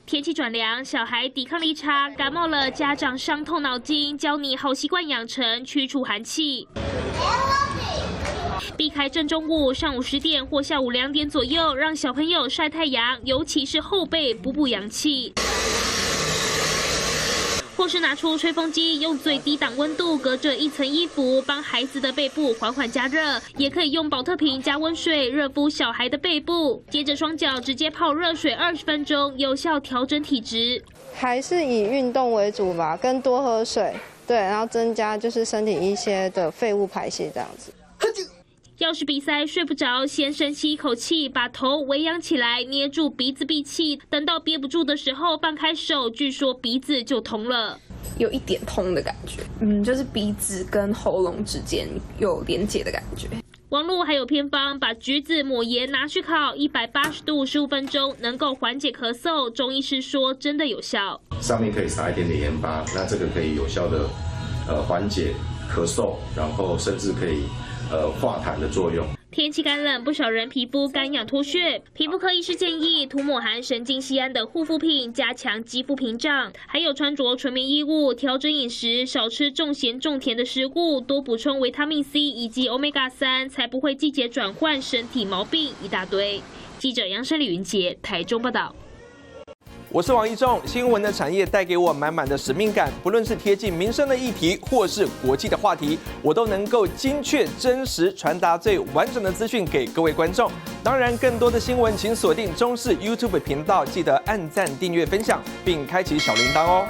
天气转凉，小孩抵抗力差，感冒了，家长伤透脑筋，教你好习惯养成，驱除寒气。避开正中午，上午10点或下午2点左右，让小朋友晒太阳，尤其是后背，补阳气。或是拿出吹风机，用最低档温度隔着一层衣服，帮孩子的背部缓缓加热。也可以用保特瓶加温水热敷小孩的背部，接着双脚直接泡热水20分钟，有效调整体质。还是以运动为主吧，跟多喝水，对，然后增加就是身体一些的废物排泄这样子。要是鼻塞睡不着，先深吸一口气，把头微扬起来，捏住鼻子闭气，等到憋不住的时候放开手，据说鼻子就通了，有一点通的感觉，就是鼻子跟喉咙之间有连结的感觉。网络还有偏方，把橘子抹盐拿去烤，180度15分钟，能够缓解咳嗽。中医师说真的有效，上面可以撒一点点盐巴，那这个可以有效的缓解咳嗽，然后甚至可以化痰的作用。天气干冷，不少人皮肤干痒脱屑，皮肤科医师建议涂抹含神经酰胺的护肤品，加强肌肤屏障。还有穿着纯棉衣物，调整饮食，少吃重咸重甜的食物，多补充维他命 C 以及 Omega-3，才不会季节转换，身体毛病一大堆。记者杨生李云杰台中报道。我是王一仲，新闻的产业带给我满满的使命感，不论是贴近民生的议题，或是国际的话题，我都能够精确、真实传达最完整的资讯给各位观众。当然，更多的新闻请锁定中视 YouTube 频道，记得按赞、订阅、分享，并开启小铃铛哦。